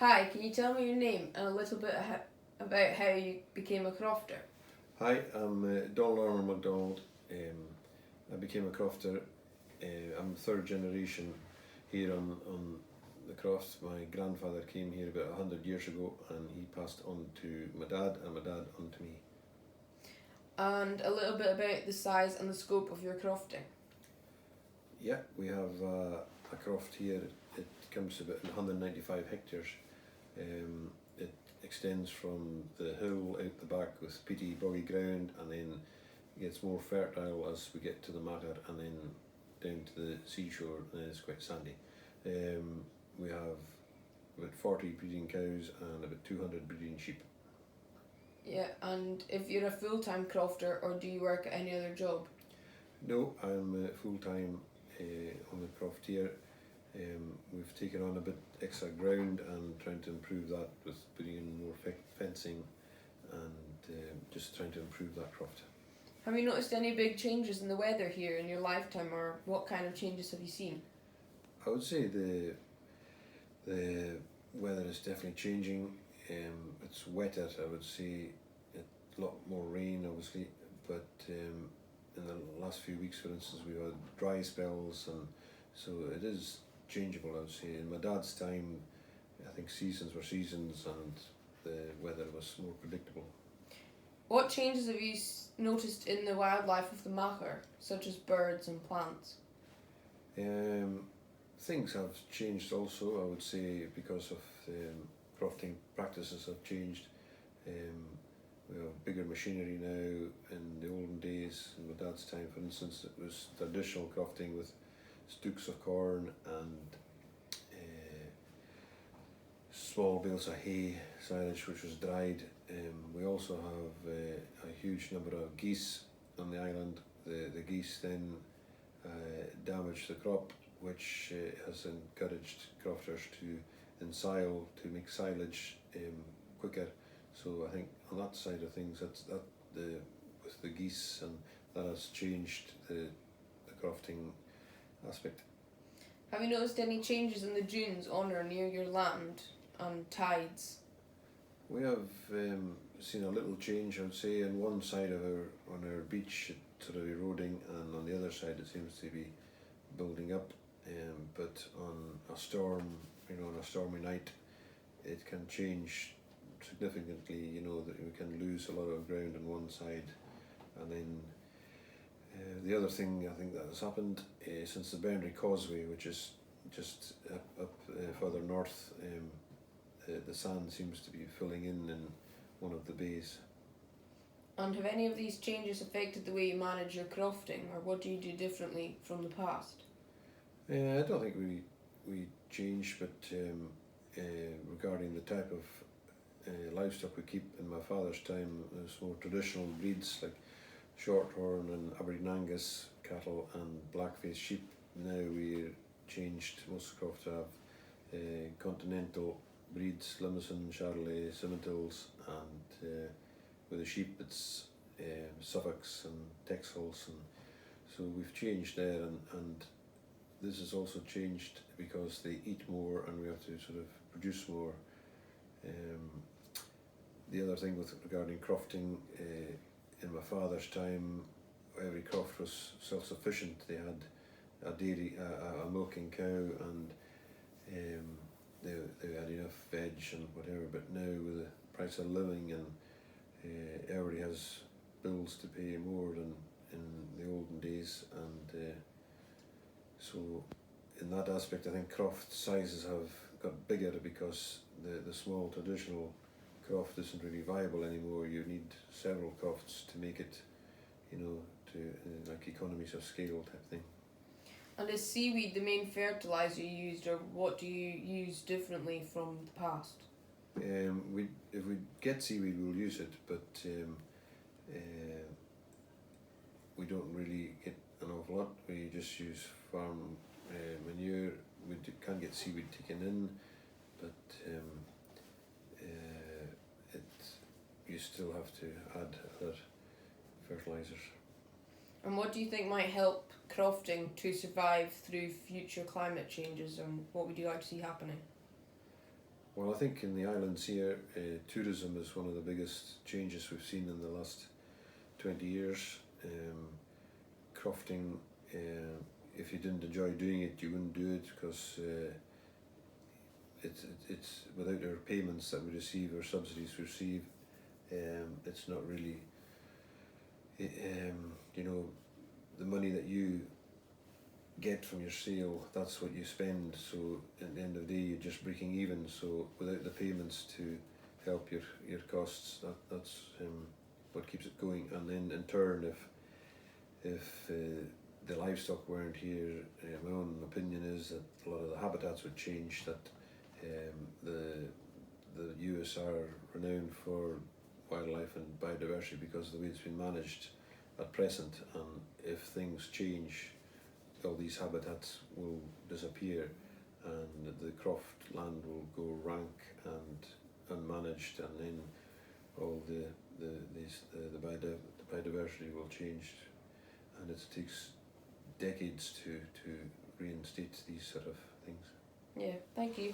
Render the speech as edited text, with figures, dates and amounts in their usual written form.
Hi, can you tell me your name and a little bit about how you became a crofter? Hi, I'm Donald McDonald. I became a crofter. I'm third generation here on the croft. My grandfather came here about 100 years ago and he passed on to my dad and my dad on to me. And a little bit about the size and the scope of your crofting. Yeah, we have a croft here. It comes to about 195 hectares. It extends from the hill out the back with peaty, boggy ground, and then gets more fertile as we get to the Machair, and then down to the seashore, and then it's quite sandy. We have about 40 breeding cows and about 200 breeding sheep. Yeah, and if you're a full-time crofter, or do you work at any other job? No, I'm full-time on the croft here. We've taken on a bit extra ground and trying to improve that with putting in more fencing and just trying to improve that croft. Have you noticed any big changes in the weather here in your lifetime, or what kind of changes have you seen? I would say the weather is definitely changing. It's wetter, I would say, a lot more rain obviously, but in the last few weeks, for instance, we've had dry spells, and so it is changeable, I would say. In my dad's time, I think seasons were seasons and the weather was more predictable. What changes have you noticed in the wildlife of the Machair, such as birds and plants? Things have changed also, I would say, because of crofting practices have changed. We have bigger machinery now. In the olden days, in my dad's time, for instance, it was traditional crofting with stooks of corn and small bales of hay, silage which was dried. We also have a huge number of geese on the island. The geese then damage the crop, which has encouraged crofters to ensile, to make silage quicker. So I think on that side of things, with the geese, and that has changed the crofting aspect. Have you noticed any changes in the dunes on or near your land and tides? We have seen a little change, I would say. On one side of on our beach, it's sort of eroding, and on the other side, it seems to be building up. But on a storm, on a stormy night, it can change significantly. That we can lose a lot of ground on one side, and then the other thing I think that has happened since the Boundary Causeway, which is just up further north, the sand seems to be filling in one of the bays. And have any of these changes affected the way you manage your crofting, or what do you do differently from the past? I don't think we changed, but regarding the type of livestock we keep, in my father's time, there's more traditional breeds like Shorthorn and Aberdeen Angus cattle and blackface sheep. Now we changed, most crofts have continental breeds, Limousin, Charolais, Simmentals, and with the sheep it's Suffolks and Texels, and so we've changed there, and this has also changed because they eat more and we have to sort of produce more. The other thing regarding crofting, in my father's time, every croft was self-sufficient. They had a dairy, a milking cow, and they had enough veg and whatever. But now with the price of living, and everybody has bills to pay more than in the olden days, and so in that aspect I think croft sizes have got bigger because the small traditional croft isn't really viable anymore. You need several crofts to make it, to like economies of scale type thing. And is seaweed the main fertiliser you used, or what do you use differently from the past? If we get seaweed, we'll use it, but we don't really get an awful lot. We just use farm manure. We can get seaweed taken in, but you still have to add other fertilisers. And what do you think might help crofting to survive through future climate changes, and what would you like to see happening? Well, I think in the islands here, tourism is one of the biggest changes we've seen in the last 20 years. Crofting, if you didn't enjoy doing it, you wouldn't do it, because it's without our payments that we receive, or subsidies we receive, it's not really, you know, the money that you get from your sale, that's what you spend. So at the end of the day, you're just breaking even. So without the payments to help your costs, that's what keeps it going. And then in turn, if the livestock weren't here, my own opinion is that a lot of the habitats would change. That the US are renowned for wildlife and biodiversity because of the way it's been managed at present. And if things change, all these habitats will disappear, and the croft land will go rank and unmanaged, and then all the biodiversity will change, and it takes decades to reinstate these sort of things. Yeah, thank you.